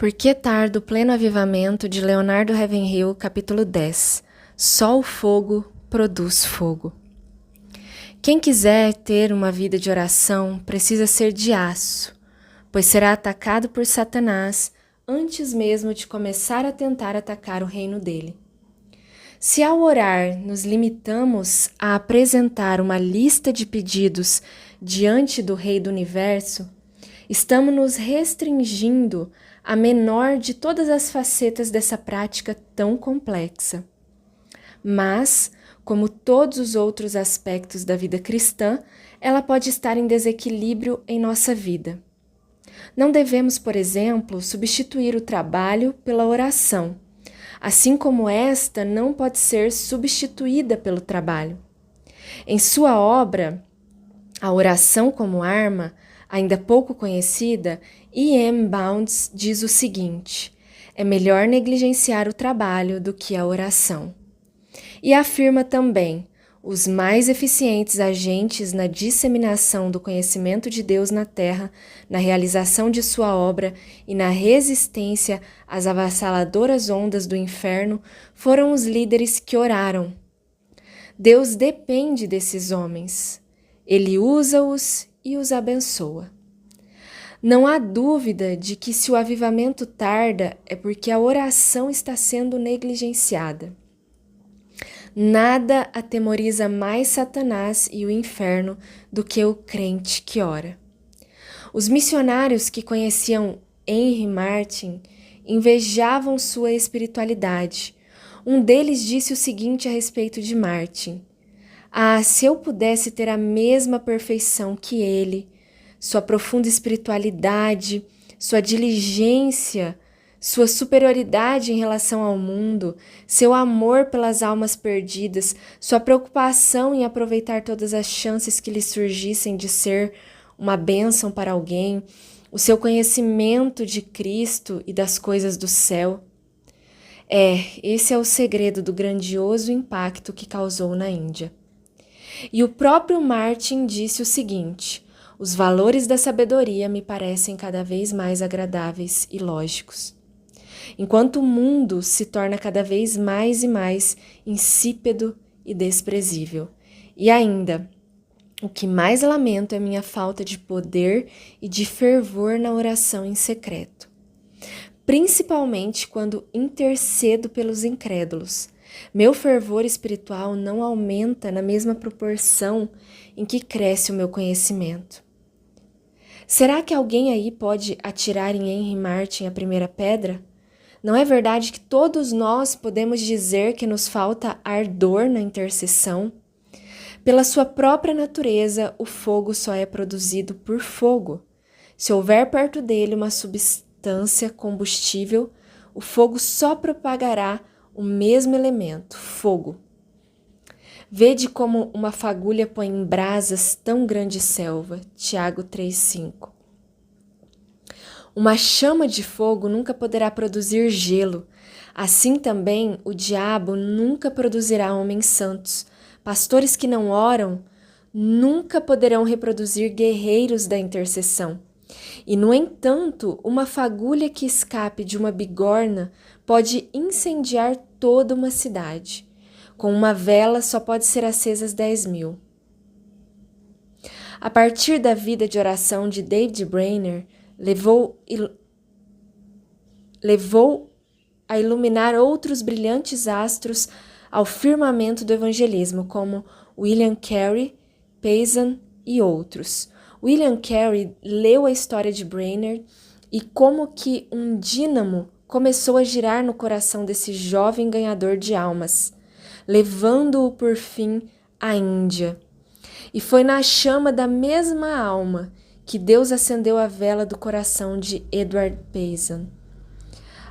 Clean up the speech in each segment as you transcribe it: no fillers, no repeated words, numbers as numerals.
Por que tardo o pleno avivamento de Leonardo Ravenhill, capítulo 10. Só o fogo produz fogo. Quem quiser ter uma vida de oração precisa ser de aço, pois será atacado por Satanás antes mesmo de começar a tentar atacar o reino dele. Se ao orar nos limitamos a apresentar uma lista de pedidos diante do Rei do Universo, estamos nos restringindo à menor de todas as facetas dessa prática tão complexa. Mas, como todos os outros aspectos da vida cristã, ela pode estar em desequilíbrio em nossa vida. Não devemos, por exemplo, substituir o trabalho pela oração, assim como esta não pode ser substituída pelo trabalho. Em sua obra, A Oração como Arma, ainda pouco conhecida, E.M. Bounds diz o seguinte: é melhor negligenciar o trabalho do que a oração. E afirma também: os mais eficientes agentes na disseminação do conhecimento de Deus na terra, na realização de sua obra e na resistência às avassaladoras ondas do inferno foram os líderes que oraram. Deus depende desses homens. Ele usa-os e os abençoa. Não há dúvida de que se o avivamento tarda é porque a oração está sendo negligenciada. Nada atemoriza mais Satanás e o inferno do que o crente que ora. Os missionários que conheciam Henry Martyn invejavam sua espiritualidade. Um deles disse o seguinte a respeito de Martyn: "Ah, se eu pudesse ter a mesma perfeição que ele, sua profunda espiritualidade, sua diligência, sua superioridade em relação ao mundo, seu amor pelas almas perdidas, sua preocupação em aproveitar todas as chances que lhe surgissem de ser uma bênção para alguém, o seu conhecimento de Cristo e das coisas do céu." Esse é o segredo do grandioso impacto que causou na Índia. E o próprio Martyn disse o seguinte: os valores da sabedoria me parecem cada vez mais agradáveis e lógicos, enquanto o mundo se torna cada vez mais e mais insípido e desprezível. E ainda, o que mais lamento é minha falta de poder e de fervor na oração em secreto, principalmente quando intercedo pelos incrédulos. Meu fervor espiritual não aumenta na mesma proporção em que cresce o meu conhecimento. Será que alguém aí pode atirar em Henry Martyn a primeira pedra? Não é verdade que todos nós podemos dizer que nos falta ardor na intercessão? Pela sua própria natureza, o fogo só é produzido por fogo. Se houver perto dele uma substância combustível, o fogo só propagará o mesmo elemento, fogo. Vede como uma fagulha põe em brasas tão grande selva. Tiago 3,5. Uma chama de fogo nunca poderá produzir gelo. Assim também o diabo nunca produzirá homens santos. Pastores que não oram nunca poderão reproduzir guerreiros da intercessão. E, no entanto, uma fagulha que escape de uma bigorna pode incendiar toda uma cidade. Com uma vela só pode ser acesas 10.000. A partir da vida de oração de David Brainerd, levou a iluminar outros brilhantes astros ao firmamento do evangelismo, como William Carey, Payson e outros. William Carey leu a história de Brainerd e como que um dínamo começou a girar no coração desse jovem ganhador de almas, levando-o por fim à Índia. E foi na chama da mesma alma que Deus acendeu a vela do coração de Edward Payson.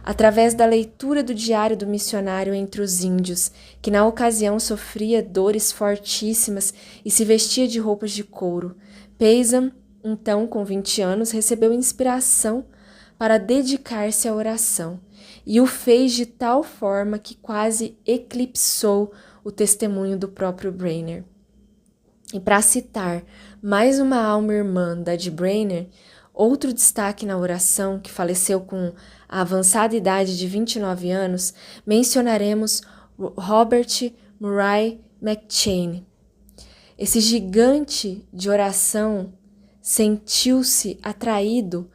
Através da leitura do diário do missionário entre os índios, que na ocasião sofria dores fortíssimas e se vestia de roupas de couro, Payson, então com 20 anos, recebeu inspiração para dedicar-se à oração, e o fez de tal forma que quase eclipsou o testemunho do próprio Brainerd. E para citar mais uma alma irmã da de Brainerd, Outro destaque na oração, que faleceu com a avançada idade de 29 anos, mencionaremos Robert Murray McCheyne. Esse gigante de oração sentiu-se atraído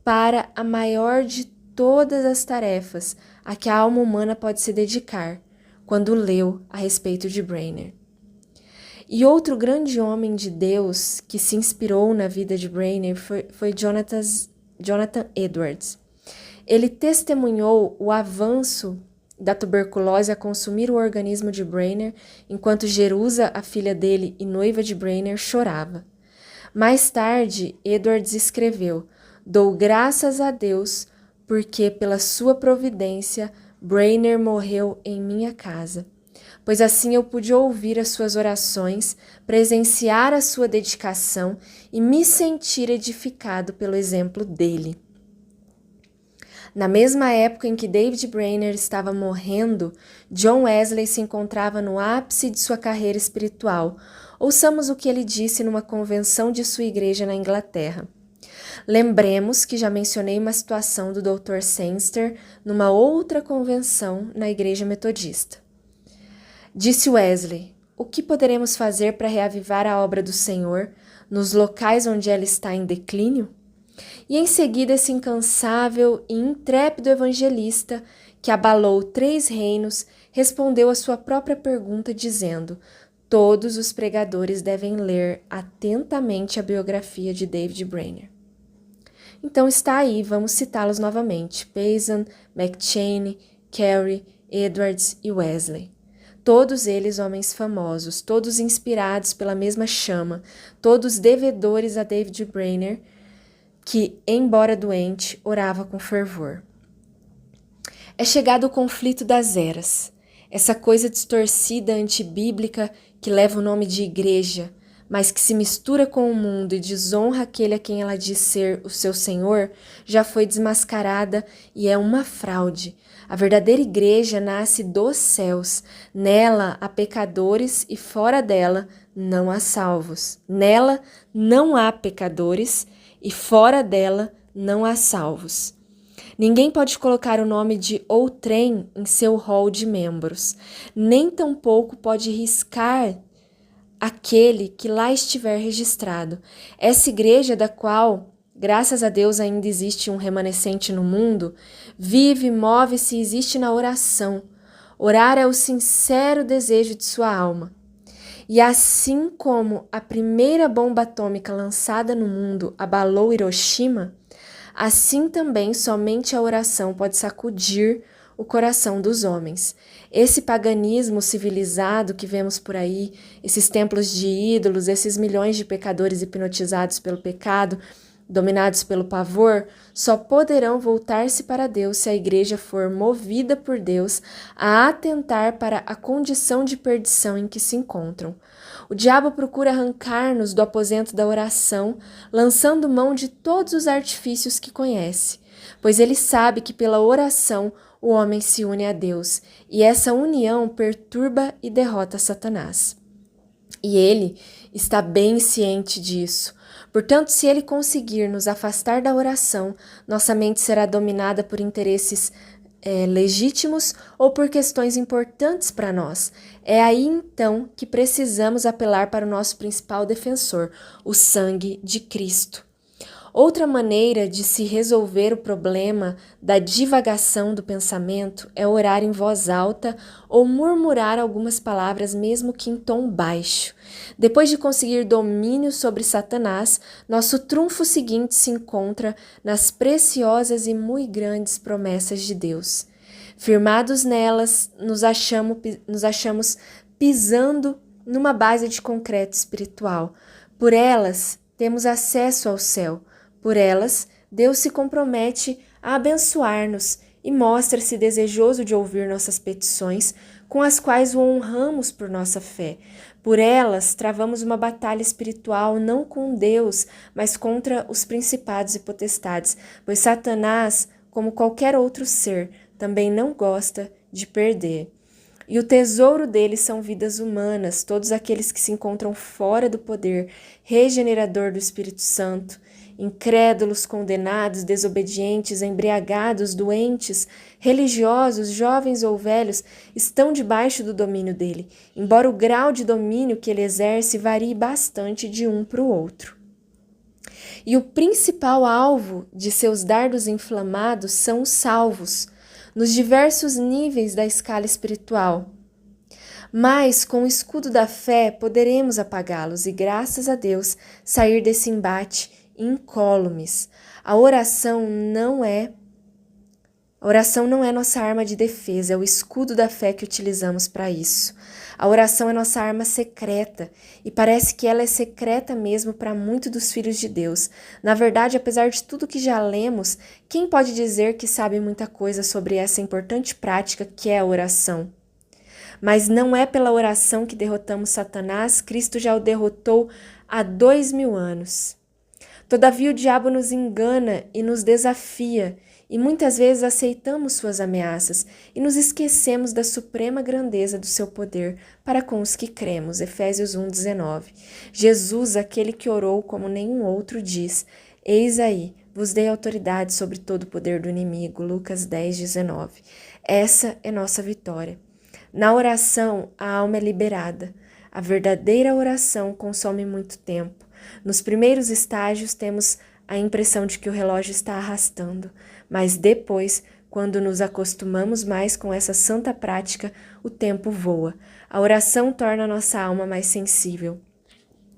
para a maior de todas as tarefas a que a alma humana pode se dedicar, quando leu a respeito de Brainerd. E outro grande homem de Deus que se inspirou na vida de Brainerd foi Jonathan Edwards. Ele testemunhou o avanço da tuberculose a consumir o organismo de Brainerd, enquanto Jerusa, a filha dele e noiva de Brainerd, chorava. Mais tarde, Edwards escreveu: "Dou graças a Deus, porque pela sua providência Brainerd morreu em minha casa, pois assim eu pude ouvir as suas orações, presenciar a sua dedicação e me sentir edificado pelo exemplo dele." Na mesma época em que David Brainerd estava morrendo, John Wesley se encontrava no ápice de sua carreira espiritual. Ouçamos o que ele disse numa convenção de sua igreja na Inglaterra. Lembremos que já mencionei uma situação do Dr. Sangster numa outra convenção na igreja metodista. Disse Wesley: "O que poderemos fazer para reavivar a obra do Senhor nos locais onde ela está em declínio?" E em seguida esse incansável e intrépido evangelista, que abalou 3 reinos, respondeu à sua própria pergunta dizendo: "Todos os pregadores devem ler atentamente a biografia de David Brainerd." Então está aí, vamos citá-los novamente: Payson, McCheyne, Carey, Edwards e Wesley. Todos eles homens famosos, todos inspirados pela mesma chama, todos devedores a David Brainerd, que, embora doente, orava com fervor. É chegado o conflito das eras, essa coisa distorcida antibíblica que leva o nome de igreja, mas que se mistura com o mundo e desonra aquele a quem ela diz ser o seu Senhor, já foi desmascarada e é uma fraude. A verdadeira igreja nasce dos céus, nela há pecadores e fora dela não há salvos. Nela não há pecadores e fora dela não há salvos. Ninguém pode colocar o nome de outrem em seu rol de membros, nem tampouco pode riscar aquele que lá estiver registrado. Essa igreja da qual, graças a Deus, ainda existe um remanescente no mundo, vive, move-se e existe na oração. Orar é o sincero desejo de sua alma. E assim como a primeira bomba atômica lançada no mundo abalou Hiroshima, assim também somente a oração pode sacudir o coração dos homens. Esse paganismo civilizado que vemos por aí, esses templos de ídolos, esses milhões de pecadores hipnotizados pelo pecado, dominados pelo pavor, só poderão voltar-se para Deus se a igreja for movida por Deus a atentar para a condição de perdição em que se encontram. O diabo procura arrancar-nos do aposento da oração, lançando mão de todos os artifícios que conhece, pois ele sabe que pela oração o homem se une a Deus, e essa união perturba e derrota Satanás. E ele está bem ciente disso. Portanto, se ele conseguir nos afastar da oração, nossa mente será dominada por interesses legítimos ou por questões importantes para nós. É aí então que precisamos apelar para o nosso principal defensor, o sangue de Cristo. Outra maneira de se resolver o problema da divagação do pensamento é orar em voz alta ou murmurar algumas palavras, mesmo que em tom baixo. Depois de conseguir domínio sobre Satanás, nosso trunfo seguinte se encontra nas preciosas e muito grandes promessas de Deus. Firmados nelas, nos achamos pisando numa base de concreto espiritual. Por elas, temos acesso ao céu. Por elas, Deus se compromete a abençoar-nos e mostra-se desejoso de ouvir nossas petições, com as quais o honramos por nossa fé. Por elas, travamos uma batalha espiritual não com Deus, mas contra os principados e potestades, pois Satanás, como qualquer outro ser, também não gosta de perder. E o tesouro deles são vidas humanas, todos aqueles que se encontram fora do poder regenerador do Espírito Santo. Incrédulos, condenados, desobedientes, embriagados, doentes, religiosos, jovens ou velhos, estão debaixo do domínio dele, embora o grau de domínio que ele exerce varie bastante de um para o outro. E o principal alvo de seus dardos inflamados são os salvos, nos diversos níveis da escala espiritual. Mas, com o escudo da fé, poderemos apagá-los e, graças a Deus, sair desse embate incólumes. A oração não é nossa arma de defesa, é o escudo da fé que utilizamos para isso. A oração é nossa arma secreta, e parece que ela é secreta mesmo para muitos dos filhos de Deus. Na verdade, apesar de tudo que já lemos, quem pode dizer que sabe muita coisa sobre essa importante prática que é a oração? Mas não é pela oração que derrotamos Satanás, Cristo já o derrotou há 2000 anos. Todavia o diabo nos engana e nos desafia, e muitas vezes aceitamos suas ameaças e nos esquecemos da suprema grandeza do seu poder para com os que cremos. Efésios 1:19. Jesus, aquele que orou como nenhum outro, diz: Eis aí, vos dei autoridade sobre todo o poder do inimigo. Lucas 10:19. Essa é nossa vitória. Na oração, a alma é liberada. A verdadeira oração consome muito tempo. Nos primeiros estágios, temos a impressão de que o relógio está arrastando, mas depois, quando nos acostumamos mais com essa santa prática, o tempo voa. A oração torna a nossa alma mais sensível.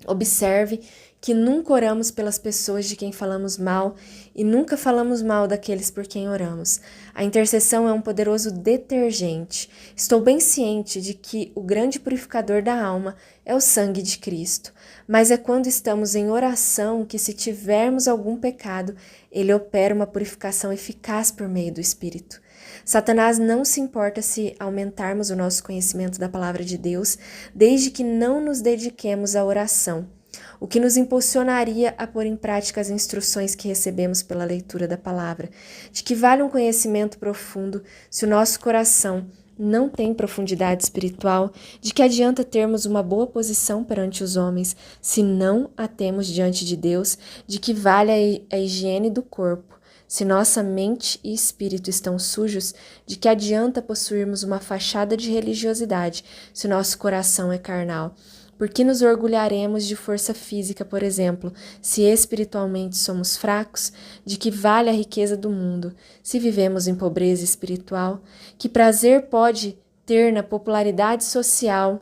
Observe que nunca oramos pelas pessoas de quem falamos mal e nunca falamos mal daqueles por quem oramos. A intercessão é um poderoso detergente. Estou bem ciente de que o grande purificador da alma é o sangue de Cristo, mas é quando estamos em oração que, se tivermos algum pecado, ele opera uma purificação eficaz por meio do Espírito. Satanás não se importa se aumentarmos o nosso conhecimento da palavra de Deus, desde que não nos dediquemos à oração, o que nos impulsionaria a pôr em prática as instruções que recebemos pela leitura da palavra. De que vale um conhecimento profundo se o nosso coração não tem profundidade espiritual? De que adianta termos uma boa posição perante os homens se não a temos diante de Deus? De que vale a higiene do corpo se nossa mente e espírito estão sujos? De que adianta possuirmos uma fachada de religiosidade se nosso coração é carnal? Por que nos orgulharemos de força física, por exemplo, se espiritualmente somos fracos? De que vale a riqueza do mundo se vivemos em pobreza espiritual? Que prazer pode ter na popularidade social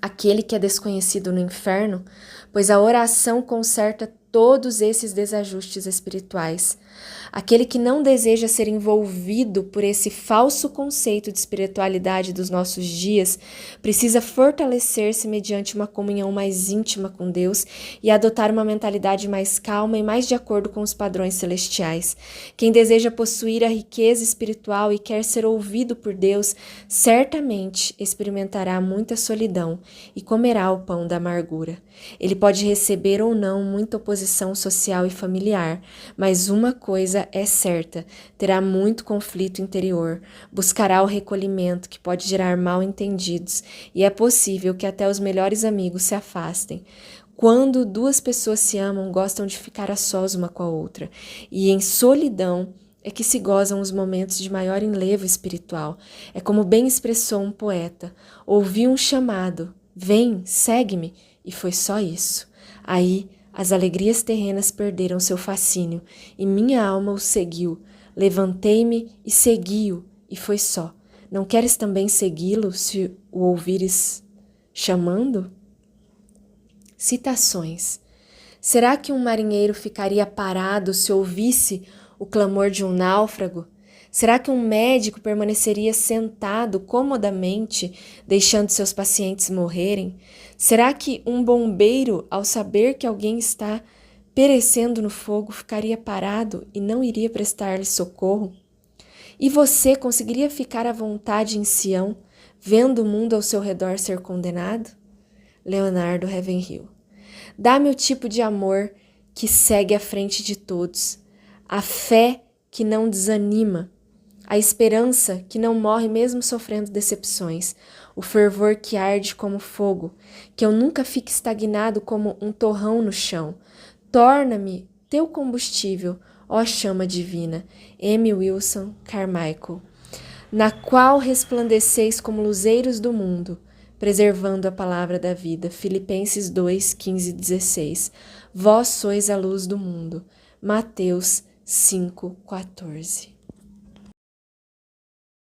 aquele que é desconhecido no inferno? Pois a oração conserta todos esses desajustes espirituais. Aquele que não deseja ser envolvido por esse falso conceito de espiritualidade dos nossos dias precisa fortalecer-se mediante uma comunhão mais íntima com Deus e adotar uma mentalidade mais calma e mais de acordo com os padrões celestiais. Quem deseja possuir a riqueza espiritual e quer ser ouvido por Deus, certamente experimentará muita solidão e comerá o pão da amargura. Ele pode receber ou não muita oposição social e familiar, mas uma coisa é certa: terá muito conflito interior, buscará o recolhimento que pode gerar mal-entendidos e é possível que até os melhores amigos se afastem. Quando duas pessoas se amam, gostam de ficar a sós uma com a outra, e em solidão é que se gozam os momentos de maior enlevo espiritual. É como bem expressou um poeta: ouvi um chamado, vem, segue-me, e foi só isso. Aí as alegrias terrenas perderam seu fascínio, e minha alma o seguiu. Levantei-me e segui-o, e foi só. Não queres também segui-lo, se o ouvires chamando? Citações. Será que um marinheiro ficaria parado se ouvisse o clamor de um náufrago? Será que um médico permaneceria sentado comodamente, deixando seus pacientes morrerem? Será que um bombeiro, ao saber que alguém está perecendo no fogo, ficaria parado e não iria prestar-lhe socorro? E você conseguiria ficar à vontade em Sião, vendo o mundo ao seu redor ser condenado? Leonardo Ravenhill. Dá-me o tipo de amor que segue à frente de todos, a fé que não desanima, a esperança que não morre mesmo sofrendo decepções, o fervor que arde como fogo, que eu nunca fique estagnado como um torrão no chão. Torna-me teu combustível, ó chama divina. M. Wilson Carmichael. Na qual resplandeceis como luzeiros do mundo, preservando a palavra da vida. Filipenses 2, 15 e 16. Vós sois a luz do mundo. Mateus 5, 14.